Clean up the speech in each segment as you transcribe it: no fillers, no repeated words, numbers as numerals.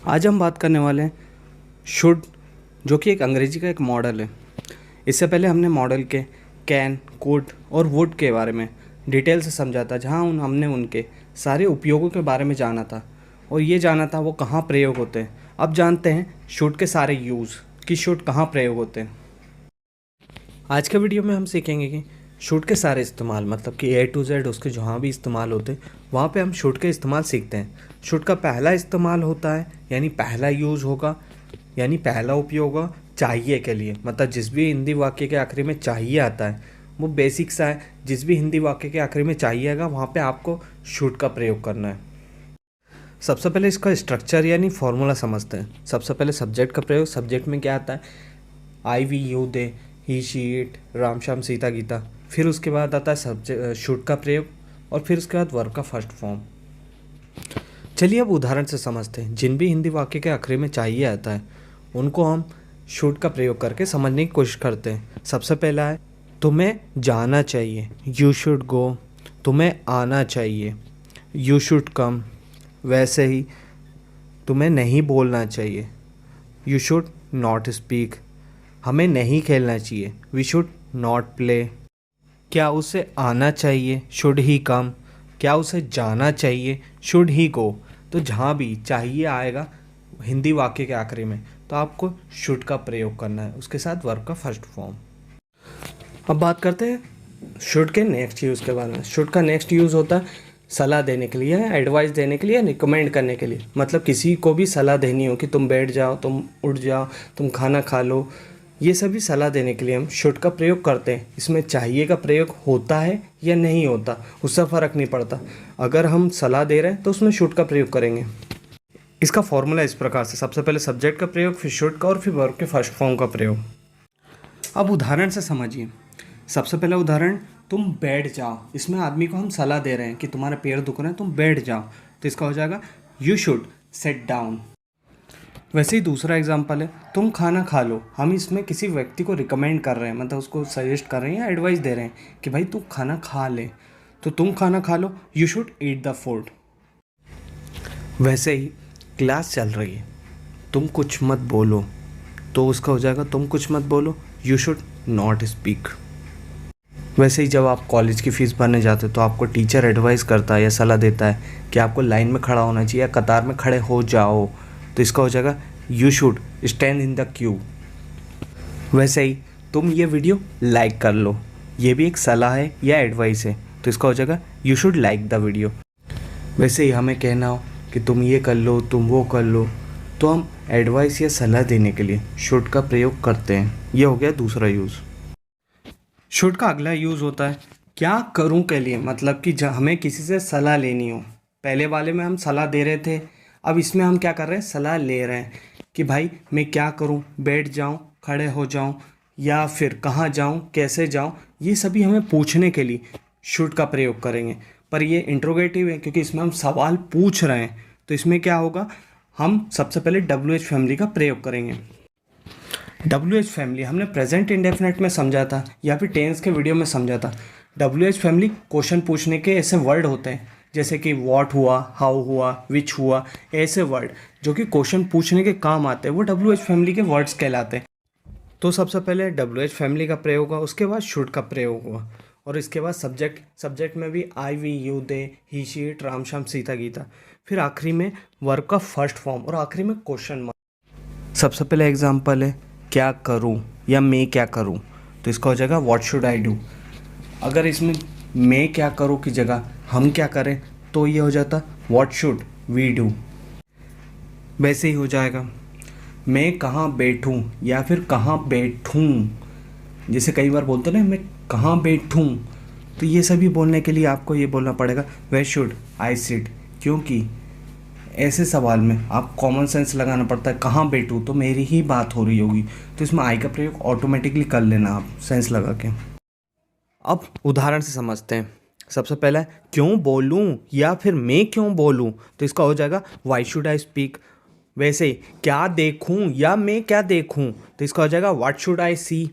आज हम बात करने वाले हैं शुड, जो कि एक अंग्रेजी का एक मॉडल है। इससे पहले हमने मॉडल के कैन, कुड और वुड के बारे में डिटेल से समझा था, जहाँ हमने उनके सारे उपयोगों के बारे में जाना था और ये जाना था वो कहाँ प्रयोग होते हैं। अब जानते हैं शुड के सारे यूज़ कि शुड कहाँ प्रयोग होते हैं। आज के वीडियो में हम सीखेंगे कि शुड के सारे इस्तेमाल, मतलब कि A to Z उसके जहाँ भी इस्तेमाल होते हैं वहाँ पे हम शुड के इस्तेमाल सीखते हैं। शुड का पहला इस्तेमाल होता है, यानी पहला यूज़ होगा, यानी पहला उपयोग होगा चाहिए के लिए। मतलब जिस भी हिंदी वाक्य के आखिरी में चाहिए आता है वो बेसिक सा है। जिस भी हिंदी वाक्य के आखिरी में चाहिए आएगा वहाँ पे आपको शुड का प्रयोग करना है। सबसे पहले इसका स्ट्रक्चर यानी फॉर्मूला समझते हैं। सबसे पहले सब्जेक्ट का प्रयोग। सब्जेक्ट में क्या आता है? I, we, you, they, he, she, it, Ram, Shyam, Sita, Gita. फिर उसके बाद आता है सब्जेक्ट शुड का प्रयोग और फिर उसके बाद वर्ब का फर्स्ट फॉर्म। चलिए अब उदाहरण से समझते हैं। जिन भी हिंदी वाक्य के आखिरी में चाहिए आता है उनको हम शुड का प्रयोग करके समझने की कोशिश करते हैं। सबसे पहला है तुम्हें जाना चाहिए, यू शुड गो। तुम्हें आना चाहिए, यू शुड कम। वैसे ही तुम्हें नहीं बोलना चाहिए, यू शुड नॉट स्पीक। हमें नहीं खेलना चाहिए, वी शुड नॉट प्ले। क्या उसे आना चाहिए, शुड ही कम। क्या उसे जाना चाहिए, शुड ही गो। तो जहाँ भी चाहिए आएगा हिंदी वाक्य के आखिरी में तो आपको शुड का प्रयोग करना है, उसके साथ वर्ब का फर्स्ट फॉर्म। अब बात करते हैं शुड के नेक्स्ट यूज़ के बारे में। शुड का नेक्स्ट यूज़ होता है सलाह देने के लिए, एडवाइस देने के लिए, रिकमेंड करने के लिए। मतलब किसी को भी सलाह देनी हो कि तुम बैठ जाओ, तुम उठ जाओ, तुम खाना खा लो, ये सभी सलाह देने के लिए हम शुड का प्रयोग करते हैं। इसमें चाहिए का प्रयोग होता है या नहीं होता उससे फ़र्क नहीं पड़ता। अगर हम सलाह दे रहे हैं तो उसमें शुड का प्रयोग करेंगे। इसका फॉर्मूला इस प्रकार से: सबसे पहले सब्जेक्ट का प्रयोग, फिर शुड का और फिर वर्ब के फर्स्ट फॉर्म का प्रयोग। अब उदाहरण से समझिए। सबसे पहला उदाहरण, तुम बैठ जाओ। इसमें आदमी को हम सलाह दे रहे हैं कि तुम्हारे पैर दुख रहे हैं, तुम बैठ जाओ। तो इसका हो जाएगा यू शुड सेट डाउन। वैसे ही दूसरा एग्जाम्पल है, तुम खाना खा लो। हम इसमें किसी व्यक्ति को रिकमेंड कर रहे हैं, मतलब उसको सजेस्ट कर रहे हैं या एडवाइस दे रहे हैं कि भाई तू खाना खा ले। तो तुम खाना खा लो, you should eat the food. वैसे ही क्लास चल रही है, तुम कुछ मत बोलो। तो उसका हो जाएगा तुम कुछ मत बोलो, यू शुड नॉट स्पीक। वैसे ही जब आप कॉलेज की फ़ीस भरने जाते हो तो आपको टीचर एडवाइस करता है या सलाह देता है कि आपको लाइन में खड़ा होना चाहिए या कतार में खड़े हो जाओ। तो इसका हो जाएगा you should stand in the Q. वैसे ही तुम ये वीडियो लाइक कर लो, ये भी एक सलाह है या एडवाइस है। तो इसका हो जाएगा you should like the video. वैसे ही हमें कहना हो कि तुम ये कर लो, तुम वो कर लो, तो हम एडवाइस या सलाह देने के लिए शुड का प्रयोग करते हैं। ये हो गया दूसरा यूज़। शुड का अगला यूज़ होता है क्या करूं के लिए, मतलब कि हमें किसी से सलाह लेनी हो। पहले वाले में हम सलाह दे रहे थे, अब इसमें हम क्या कर रहे हैं, सलाह ले रहे हैं कि भाई मैं क्या करूं, बैठ जाऊं, खड़े हो जाऊं, या फिर कहाँ जाऊं, कैसे जाऊं। ये सभी हमें पूछने के लिए शुड का प्रयोग करेंगे। पर ये इंट्रोगेटिव है क्योंकि इसमें हम सवाल पूछ रहे हैं। तो इसमें क्या होगा, हम सबसे पहले WH फैमिली का प्रयोग करेंगे। WH फैमिली हमने प्रेजेंट इंडेफिनेट में समझा था या फिर टेंस के वीडियो में समझा था। WH फैमिली क्वेश्चन पूछने के ऐसे वर्ड होते हैं जैसे कि व्हाट हुआ, हाउ हुआ, विच हुआ। ऐसे वर्ड जो कि क्वेश्चन पूछने के काम आते हैं वो WH फैमिली के वर्ड्स कहलाते हैं। तो सबसे पहले WH फैमिली का प्रयोग हुआ, उसके बाद शुड का प्रयोग हुआ और इसके बाद सब्जेक्ट में भी I, we, you, they, he, she, it, Ram, Shyam, Sita, Gita. फिर आखिरी में वर्ब का फर्स्ट फॉर्म और आखिरी में क्वेश्चन मार्क। सबसे पहले एग्जाम्पल है क्या करूं या मैं क्या करूं। तो इसका हो जाएगा व्हाट शुड आई डू। अगर इसमें मैं क्या करूं की जगह हम क्या करें तो ये हो जाता व्हाट शुड वी डू। वैसे ही हो जाएगा मैं कहाँ बैठूं या फिर कहाँ बैठूं। जैसे कई बार बोलते ना मैं कहाँ बैठूं, तो ये सभी बोलने के लिए आपको ये बोलना पड़ेगा वेयर शुड आई सिट। क्योंकि ऐसे सवाल में आप कॉमन सेंस लगाना पड़ता है, कहाँ बैठूँ तो मेरी ही बात हो रही होगी। तो इसमें आई का प्रयोग ऑटोमेटिकली कर लेना आप सेंस लगा के। अब उदाहरण से समझते हैं। सबसे पहला है क्यों बोलूं या फिर मैं क्यों बोलूं। तो इसका हो जाएगा वाई शुड आई स्पीक। वैसे ही क्या देखूं या मैं क्या देखूं। तो इसका हो जाएगा व्हाट शुड आई सी।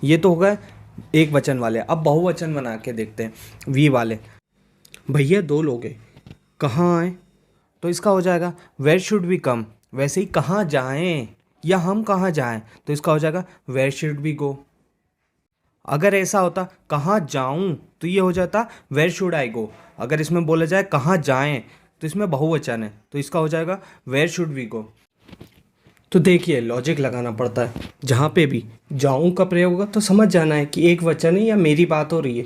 ये तो हो गए एक वचन वाले। अब बहुवचन बना के देखते हैं। वी वाले, भैया दो लोग हैं, कहाँ आए, तो इसका हो जाएगा वेयर शुड वी कम। वैसे ही कहाँ जाएं या हम कहाँ जाएं, तो इसका हो जाएगा वेयर शुड वी गो। अगर ऐसा होता कहाँ जाऊं, तो ये हो जाता वेयर शुड आई गो। अगर इसमें बोला जाए कहाँ जाएं, तो इसमें बहुवचन है, तो इसका हो जाएगा वेयर शुड वी गो। तो देखिए लॉजिक लगाना पड़ता है, जहाँ पे भी जाऊं का प्रयोग होगा तो समझ जाना है कि एक वचन है या मेरी बात हो रही है,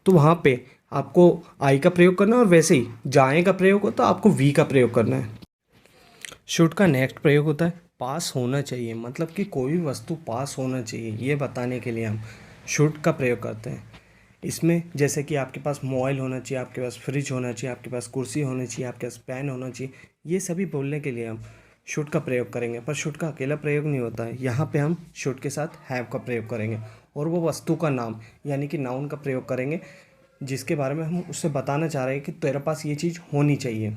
तो वहाँ पे आपको आई का प्रयोग करना है। और वैसे ही जाएं का प्रयोग हो तो आपको वी का प्रयोग करना है। शुड का नेक्स्ट प्रयोग होता है पास होना चाहिए, मतलब कि कोई भी वस्तु पास होना चाहिए, ये बताने के लिए हम शुड का प्रयोग करते हैं। इसमें जैसे कि आपके पास मोबाइल होना चाहिए, आपके पास फ्रिज होना चाहिए, आपके पास कुर्सी होनी चाहिए, आपके पास पेन होना चाहिए, ये सभी बोलने के लिए हम शुड का प्रयोग करेंगे। पर शुड का अकेला प्रयोग नहीं होता है, यहाँ पे हम शुड के साथ हैव का प्रयोग करेंगे और वो वस्तु का नाम यानी कि नाउन का प्रयोग करेंगे, जिसके बारे में हम उससे बताना चाह रहे हैं कि तेरे पास ये चीज़ होनी चाहिए।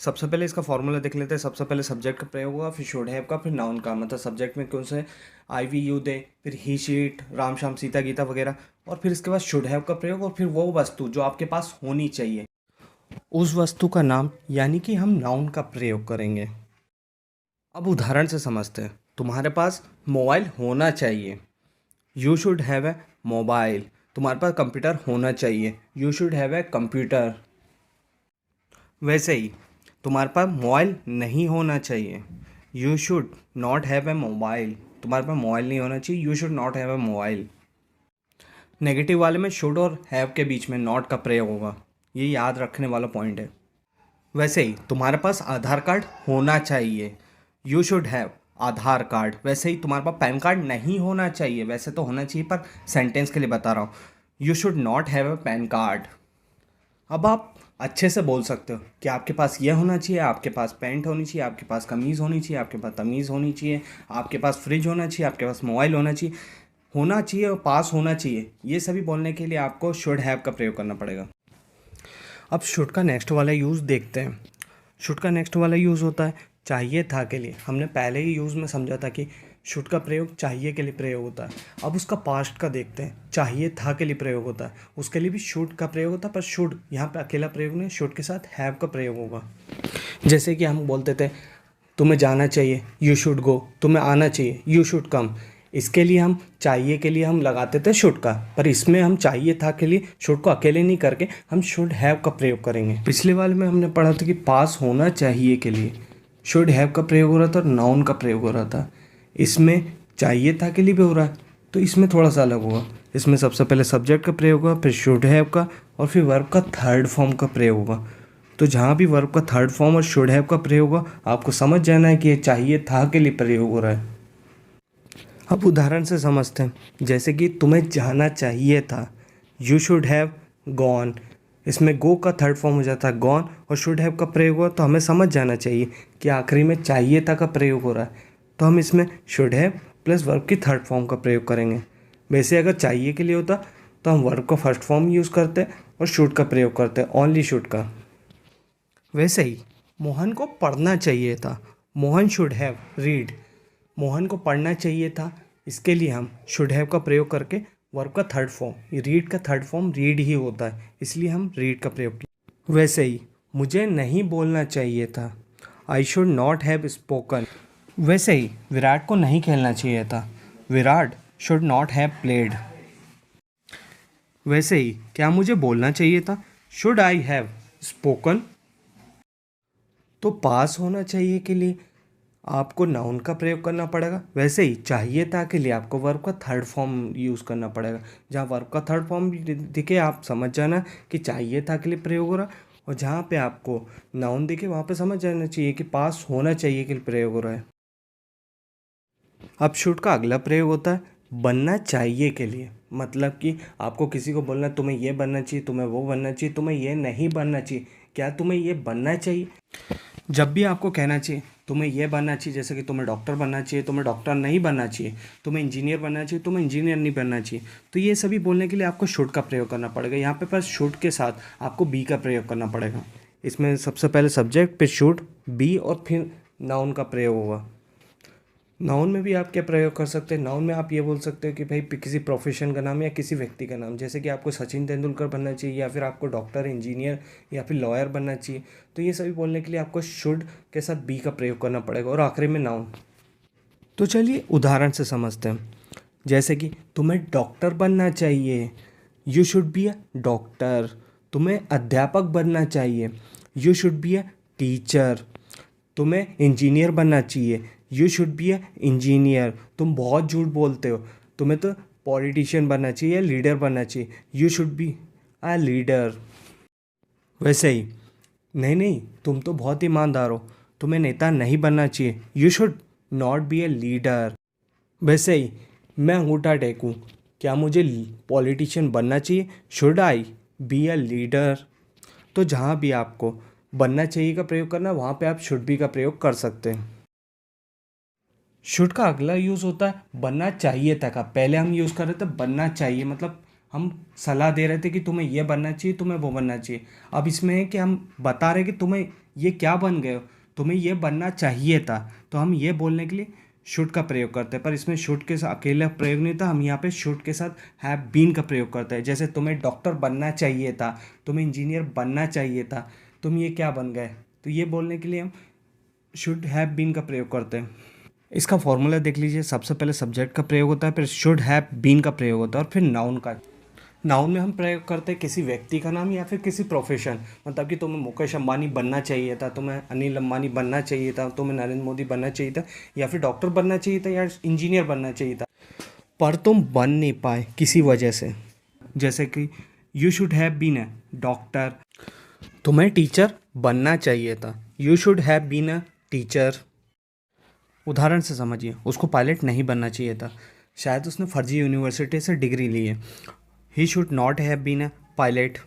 सबसे पहले इसका फॉर्मूला देख लेते हैं। सबसे पहले सब्जेक्ट का प्रयोग होगा, फिर शुड हैव का, फिर नाउन का। मतलब सब्जेक्ट में कौन से आई वी यू दे, फिर ही शीट राम श्याम सीता गीता वगैरह, और फिर इसके बाद शुड हैव का प्रयोग, और फिर वो वस्तु जो आपके पास होनी चाहिए उस वस्तु का नाम यानी कि हम नाउन का प्रयोग करेंगे। अब उदाहरण से समझते हैं। तुम्हारे पास मोबाइल होना चाहिए, you should have a mobile. तुम्हारे पास कंप्यूटर होना चाहिए, you should have a computer. वैसे ही तुम्हारे पास मोबाइल नहीं होना चाहिए, you should not have a mobile. तुम्हारे पास मोबाइल नहीं होना चाहिए, you should not have a mobile. Negative वाले में शुड और हैव के बीच में नॉट का प्रयोग होगा, ये याद रखने वाला पॉइंट है। वैसे ही तुम्हारे पास आधार कार्ड होना चाहिए, you should have Aadhaar card. वैसे ही तुम्हारे पास पैन कार्ड नहीं होना चाहिए, वैसे तो होना चाहिए पर सेंटेंस के लिए बता रहा हूँ, you should not have a pan card. अब आप अच्छे से बोल सकते हो कि आपके पास यह होना चाहिए, आपके पास पैंट होनी चाहिए, आपके पास कमीज़ होनी चाहिए, आपके पास तमीज़ होनी चाहिए, आपके पास फ्रिज होना चाहिए, आपके पास मोबाइल होना चाहिए और पास होना चाहिए। ये सभी बोलने के लिए आपको शुड हैव का प्रयोग करना पड़ेगा। अब शुड का नेक्स्ट वाला यूज़ देखते हैं। शुड का नेक्स्ट वाला यूज़ होता है चाहिए था के लिए। हमने पहले ही यूज़ में समझा था कि शुड का प्रयोग चाहिए के लिए प्रयोग होता है। अब उसका पास्ट का देखते हैं। चाहिए था के लिए प्रयोग होता है, उसके लिए भी शुड का प्रयोग होता है, पर शुड यहाँ पे अकेला प्रयोग नहीं, शुड के साथ हैव का प्रयोग होगा। जैसे कि हम बोलते थे तुम्हें जाना चाहिए, यू शुड गो। तुम्हें आना चाहिए, यू शुड कम। इसके लिए हम चाहिए के लिए हम लगाते थे शुड का, पर इसमें हम चाहिए था के लिए शुड को अकेले नहीं करके हम शुड हैव का प्रयोग करेंगे। पिछले वाले में हमने पढ़ा था कि पास होना चाहिए के लिए शुड हैव का प्रयोग हो रहा था और नाउन का प्रयोग हो रहा था। इसमें चाहिए था के लिए भी हो रहा है, तो इसमें थोड़ा सा अलग होगा। इसमें सबसे पहले सब्जेक्ट का प्रयोग होगा, फिर शुड हैव का, और फिर वर्ब का थर्ड फॉर्म का प्रयोग होगा। तो जहाँ भी वर्ब का थर्ड फॉर्म और शुड हैव का प्रयोग होगा, आपको समझ जाना है कि ये चाहिए था के लिए प्रयोग हो रहा है। अब उदाहरण से समझते हैं। जैसे कि तुम्हें जाना चाहिए था, यू शुड हैव गॉन। इसमें गो का थर्ड फॉर्म हो जाता है गॉन, और शुड हैव का प्रयोग हुआ, तो हमें समझ जाना चाहिए कि आखिरी में चाहिए था का प्रयोग हो रहा है, तो हम इसमें शुड हैव प्लस वर्ब की थर्ड फॉर्म का प्रयोग करेंगे। वैसे अगर चाहिए के लिए होता तो हम वर्ब का फर्स्ट फॉर्म यूज़ करते और शुड का प्रयोग करते, ओनली शुड का। वैसे ही मोहन को पढ़ना चाहिए था, Mohan should have read. Mohan को पढ़ना चाहिए था, इसके लिए हम शुड हैव का प्रयोग करके वर्ब का थर्ड फॉर्म, रीड का थर्ड फॉर्म रीड ही होता है, इसलिए हम रीड का प्रयोग किया। वैसे ही मुझे नहीं बोलना चाहिए था, I should not have spoken. वैसे ही विराट को नहीं खेलना चाहिए था, Virat should not have played. वैसे ही क्या मुझे बोलना चाहिए था, शुड आई हैव स्पोकन। तो पास होना चाहिए के लिए आपको नाउन का प्रयोग करना पड़ेगा। वैसे ही चाहिए था के लिए आपको वर्ब का थर्ड फॉर्म यूज़ करना पड़ेगा। जहाँ वर्ब का थर्ड फॉर्म दिखे आप समझ जाना कि चाहिए था के लिए प्रयोग हो रहा, और जहाँ पे आपको नाउन दिखे वहाँ पे समझ जाना चाहिए कि पास होना चाहिए के लिए प्रयोग हो रहा है। अब शुड का अगला प्रयोग होता है बनना चाहिए के लिए। मतलब कि आपको किसी को बोलना तुम्हें ये बनना चाहिए, तुम्हें वो बनना चाहिए, तुम्हें ये नहीं बनना चाहिए, क्या तुम्हें ये बनना चाहिए। जब भी आपको कहना चाहिए तुम्हें ये बनना चाहिए, जैसे कि तुम्हें डॉक्टर बनना चाहिए, तुम्हें डॉक्टर नहीं बनना चाहिए, तुम्हें इंजीनियर बनना चाहिए, तुम्हें इंजीनियर नहीं बनना चाहिए, तो ये सभी बोलने के लिए आपको शुड का प्रयोग करना पड़ेगा। यहाँ पे पास शुड के साथ आपको बी का प्रयोग करना पड़ेगा। इसमें सबसे पहले सब्जेक्ट, फिर शुड, बी और फिर नाउन का प्रयोग होगा। नाउन में भी आप क्या प्रयोग कर सकते हैं, नाउन में आप ये बोल सकते हो कि भाई किसी प्रोफेशन का नाम या किसी व्यक्ति का नाम, जैसे कि आपको सचिन तेंदुलकर बनना चाहिए या फिर आपको डॉक्टर, इंजीनियर या फिर लॉयर बनना चाहिए। तो ये सभी बोलने के लिए आपको शुड के साथ बी का प्रयोग करना पड़ेगा और आखिरी में नाउन। तो चलिए उदाहरण से समझते हैं। जैसे कि तुम्हें डॉक्टर बनना चाहिए, you should be a doctor. तुम्हें अध्यापक बनना चाहिए, you should be a teacher. तुम्हें इंजीनियर बनना चाहिए, you should be a engineer. तुम बहुत झूठ बोलते हो, तुम्हें तो पॉलिटिशियन बनना चाहिए, लीडर बनना चाहिए, you should be a leader. वैसे ही नहीं नहीं, तुम तो बहुत ईमानदार हो, तुम्हें नेता नहीं बनना चाहिए, you should not be a leader. वैसे ही मैं अंगूठा टेकूं, क्या मुझे पॉलिटिशियन बनना चाहिए, should I be a leader. तो जहाँ भी आपको बनना चाहिए का प्रयोग करना है, वहाँ पे आप शुड बी का प्रयोग कर सकते हैं। शुड का अगला यूज़ होता है बनना चाहिए था का। पहले हम यूज़ कर रहे थे बनना चाहिए, मतलब हम सलाह दे रहे थे कि तुम्हें ये बनना चाहिए, तुम्हें वो बनना चाहिए। अब इसमें है कि हम बता रहे कि तुम्हें ये क्या बन गए हो, तुम्हें ये बनना चाहिए था। तो हम ये बोलने के लिए शुड का प्रयोग करते हैं, पर इसमें शुड के साथ अकेला प्रयोग नहीं था, हम यहाँ पे शुड के साथ हैव बीन का प्रयोग करते हैं। जैसे तुम्हें डॉक्टर बनना चाहिए था, तुम्हें इंजीनियर बनना चाहिए था, तुम ये क्या बन गए। तो ये बोलने के लिए हम शुड हैव बीन का प्रयोग करते हैं। इसका फॉर्मूला देख लीजिए। सबसे पहले सब्जेक्ट का प्रयोग होता है, फिर शुड हैव बीन का प्रयोग होता है और फिर नाउन का। नाउन में हम प्रयोग करते हैं किसी व्यक्ति का नाम या फिर किसी प्रोफेशन, मतलब कि तुम्हें मुकेश अंबानी बनना चाहिए था, तुम्हें अनिल अंबानी बनना चाहिए था, तुम्हें नरेंद्र मोदी बनना चाहिए था, या फिर डॉक्टर बनना चाहिए था या इंजीनियर बनना चाहिए था, पर तुम बन नहीं पाए किसी वजह से। जैसे कि you should have been a doctor. तुम्हें टीचर बनना चाहिए था, you should have been a teacher. उदाहरण से समझिए, उसको पायलट नहीं बनना चाहिए था, शायद उसने फर्जी यूनिवर्सिटी से डिग्री ली है, he should not have been a pilot.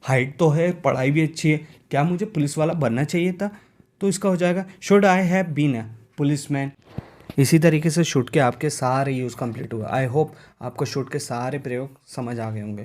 Height तो है, पढ़ाई भी अच्छी है, क्या मुझे पुलिस वाला बनना चाहिए था, तो इसका हो जाएगा should I have been a policeman. इसी तरीके से शुड के आपके सारे यूज़ कंप्लीट हुए। आई होप आपको शुड के सारे प्रयोग समझ आ गए होंगे।